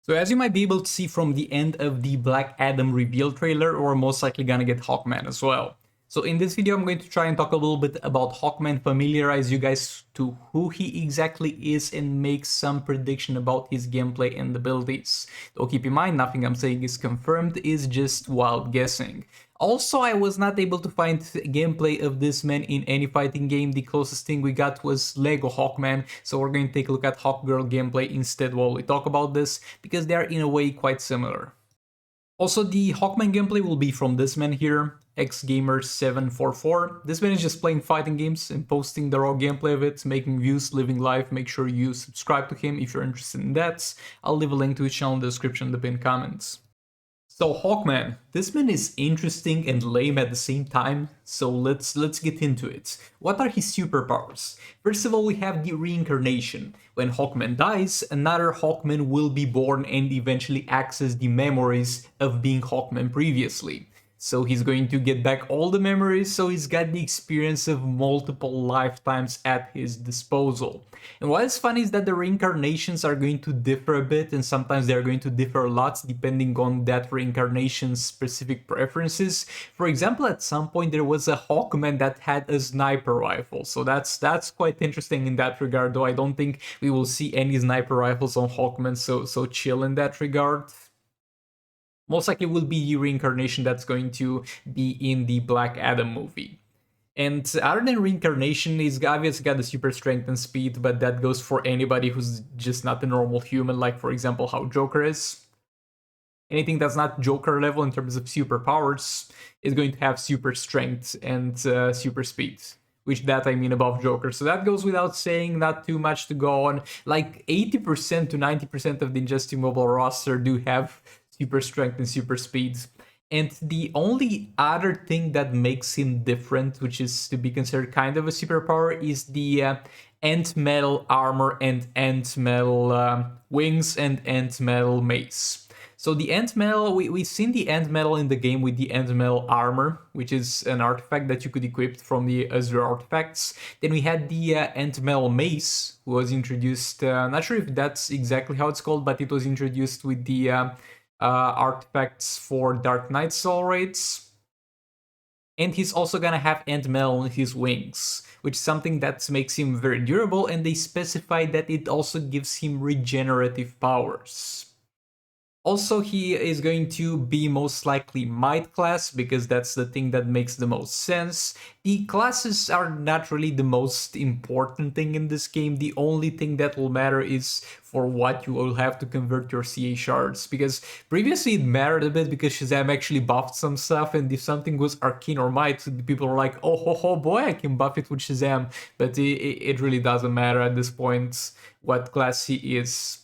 So as you might be able to see from the end of the Black Adam reveal trailer, we're most likely gonna get Hawkman as well. So in this video I'm going to try and talk a little bit about Hawkman, familiarize you guys to who he exactly is and make some prediction about his gameplay and abilities. Though keep in mind, nothing I'm saying is confirmed, is just wild guessing. Also, I was not able to find gameplay of this man in any fighting game. The closest thing we got was Lego Hawkman, so we're going to take a look at Hawkgirl gameplay instead while we talk about this, because they are in a way quite similar. Also, the Hawkman gameplay will be from this man here, XGamer744. This man is just playing fighting games and posting the raw gameplay of it, making views, living life. Make sure you subscribe to him if you're interested in that. I'll leave a link to his channel in the description in the pinned comments. So Hawkman, this man is interesting and lame at the same time, so let's get into it. What are his superpowers? First of all, we have the reincarnation. When Hawkman dies, another Hawkman will be born and eventually access the memories of being Hawkman previously. So he's going to get back all the memories, so he's got the experience of multiple lifetimes at his disposal. And what is funny is that the reincarnations are going to differ a bit, and sometimes they're going to differ a lot depending on that reincarnation's specific preferences. For example, at some point there was a Hawkman that had a sniper rifle, so that's quite interesting in that regard, though I don't think we will see any sniper rifles on Hawkman, so chill in that regard. Most likely will be the reincarnation that's going to be in the Black Adam movie. And other than reincarnation, he's obviously got the super strength and speed, but that goes for anybody who's just not a normal human, like for example how Joker is. Anything that's not Joker level in terms of superpowers is going to have super strength and super speed. Which that I mean above Joker. So that goes without saying, not too much to go on. Like 80% to 90% of the Injustice Mobile roster do have super strength and super speed. And the only other thing that makes him different, which is to be considered kind of a superpower, is the Ant Metal armor and Ant Metal wings and Ant Metal mace. So the Ant Metal, we've seen the Ant Metal in the game with the Ant Metal armor, which is an artifact that you could equip from the Azure artifacts. Then we had the Ant Metal mace, who was introduced, not sure if that's exactly how it's called, but it was introduced with the artifacts for Dark Knight Soul Raids. And he's also gonna have Ant Metal on his wings, which is something that makes him very durable, and they specify that it also gives him regenerative powers. Also, he is going to be most likely Might class, because that's the thing that makes the most sense. The classes are not really the most important thing in this game. The only thing that will matter is for what you will have to convert your CA shards, because previously it mattered a bit because Shazam actually buffed some stuff, and if something was Arcane or Might, people were like, oh boy, I can buff it with Shazam, but it really doesn't matter at this point what class he is.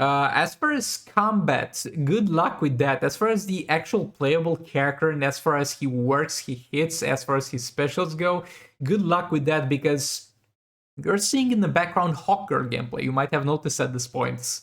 As far as combat, good luck with that. As far as the actual playable character and as far as he works, he hits, as far as his specials go, good luck with that, because you're seeing in the background Hawkgirl gameplay. You might have noticed at this point.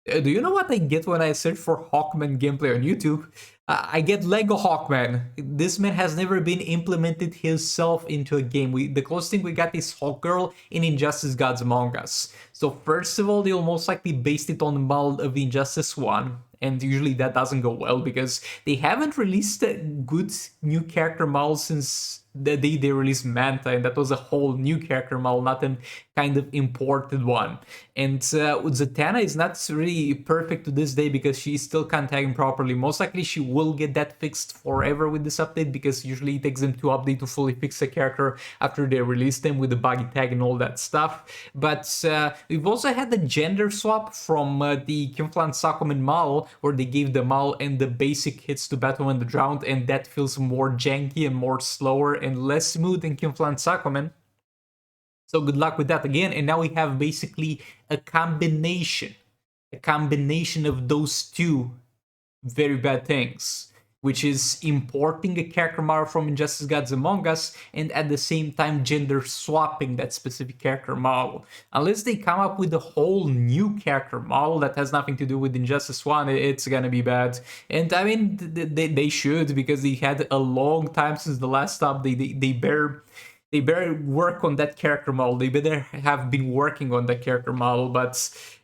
Do you know what I get when I search for Hawkman gameplay on YouTube? I get Lego Hawkman. This man has never been implemented himself into a game. The closest thing we got is Hawkgirl in Injustice Gods Among Us. So first of all, they'll most likely base it on the model of Injustice 1. And usually that doesn't go well because they haven't released a good new character model since the day they released Manta, and that was a whole new character model, not a kind of imported one. And Zatanna is not really perfect to this day because she still can't tag properly. Most likely she will get that fixed forever with this update, because usually it takes them to update to fully fix a character after they release them with the buggy tag and all that stuff. But we've also had the gender swap from the Kim Flan Sakuman model, where they gave the model and the basic hits to Batwoman the Drowned, and that feels more janky and more slower and less smooth than Kim Flan Sakuman. So good luck with that again. And now we have basically a combination of those two very bad things, which is importing a character model from Injustice Gods Among Us and at the same time gender swapping that specific character model. Unless they come up with a whole new character model that has nothing to do with Injustice 1, it's gonna be bad. And I mean, they should, because they had a long time since the last update. they better work on that character model. They better have been working on that character model, but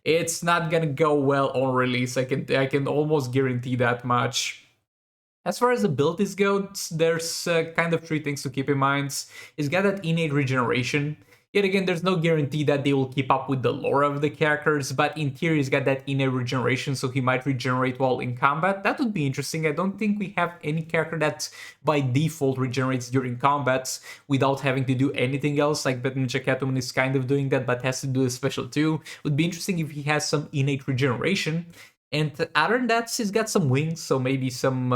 it's not gonna go well on release. I can almost guarantee that much. As far as abilities go, there's kind of three things to keep in mind. He's got that innate regeneration. Yet again, there's no guarantee that they will keep up with the lore of the characters, but in theory, he's got that innate regeneration, so he might regenerate while in combat. That would be interesting. I don't think we have any character that by default regenerates during combat without having to do anything else, like Ninja Catwoman is kind of doing that, but has to do a special too. Would be interesting if he has some innate regeneration. And other than that, he's got some wings, so maybe some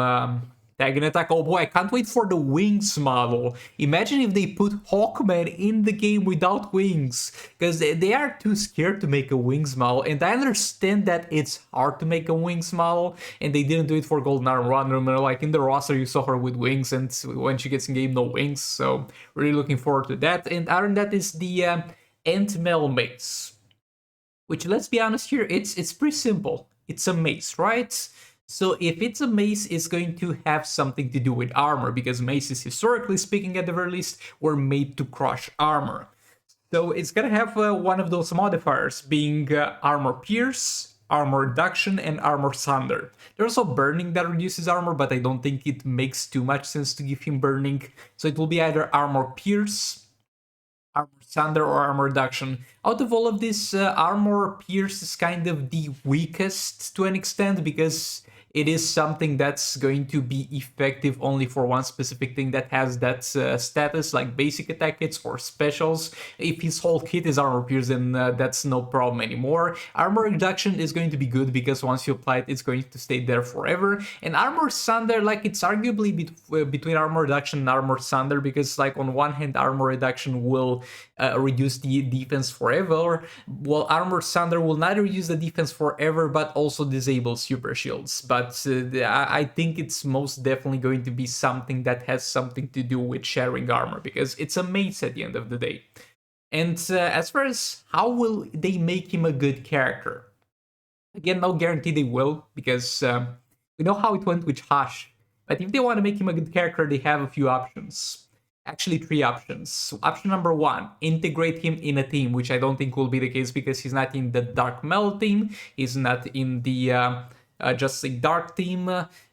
tag and attack. Oh boy, I can't wait for the wings model. Imagine if they put Hawkman in the game without wings, because they are too scared to make a wings model. And I understand that it's hard to make a wings model, and they didn't do it for Golden Armor Runner. Like in the roster, you saw her with wings, and when she gets in game, no wings. So really looking forward to that. And other than that is the Ant-Mel mace, which, let's be honest here, it's pretty simple. It's a mace, right? So if it's a mace, it's going to have something to do with armor, because maces, historically speaking at the very least, were made to crush armor. So it's gonna have one of those modifiers, being armor pierce, armor reduction, and armor sunder. There's also burning that reduces armor, but I don't think it makes too much sense to give him burning. So it will be either armor pierce, armor sunder, or armor reduction. Out of all of this, armor pierce is kind of the weakest to an extent, because it is something that's going to be effective only for one specific thing that has that status, like basic attack hits or specials. If his whole kit is armor pierce, then that's no problem anymore. Armor reduction is going to be good, because once you apply it, it's going to stay there forever. And armor sunder, like, it's arguably between armor reduction and armor sunder, because like on one hand, armor reduction will reduce the defense forever, while armor sunder will not reduce the defense forever, but also disable super shields. But I think it's most definitely going to be something that has something to do with shattering armor, because it's a mace at the end of the day. And as far as how will they make him a good character, again, no guarantee they will, because we know how it went with Hush. But if they want to make him a good character, they have a few options. Actually, three options. Option number one, integrate him in a team, which I don't think will be the case, because he's not in the Dark Metal team, he's not in the Just League Dark team,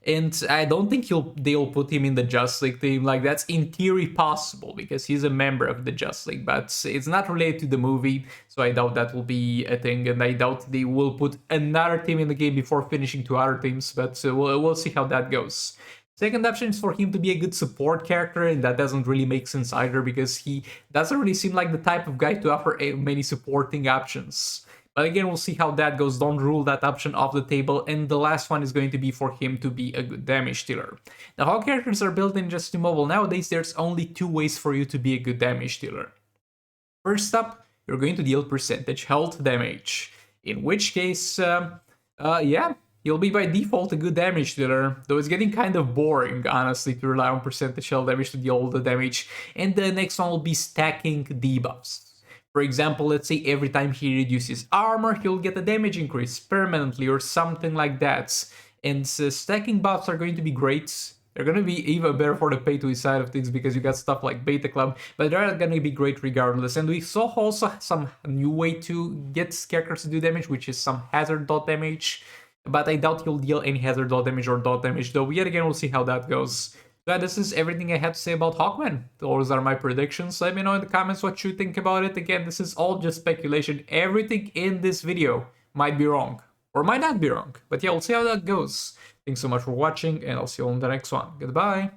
and I don't think they'll put him in the Just League team. Like, that's in theory possible, because he's a member of the Just League, but it's not related to the movie, so I doubt that will be a thing, and I doubt they will put another team in the game before finishing two other teams, but we'll see how that goes. Second option is for him to be a good support character, and that doesn't really make sense either, because he doesn't really seem like the type of guy to offer many supporting options. But again, we'll see how that goes. Don't rule that option off the table. And the last one is going to be for him to be a good damage dealer. Now, how characters are built in Just Mobile nowadays, there's only two ways for you to be a good damage dealer. First up, you're going to deal percentage health damage, in which case, yeah, you'll be by default a good damage dealer, though it's getting kind of boring, honestly, to rely on percentage health damage to deal all the damage. And the next one will be stacking debuffs. For example, let's say every time he reduces armor, he'll get a damage increase permanently or something like that. And stacking buffs are going to be great. They're going to be even better for the pay-to-win side of things, because you got stuff like Beta Club, but they're going to be great regardless. And we saw also some new way to get characters to do damage, which is some hazard dot damage. But I doubt he'll deal any hazard dot damage or dot damage, though yet again we'll see how that goes. So this is everything I had to say about Hawkman. Those are my predictions. Let me know in the comments what you think about it. Again, this is all just speculation. Everything in this video might be wrong, or might not be wrong. But yeah, we'll see how that goes. Thanks so much for watching, and I'll see you on the next one. Goodbye!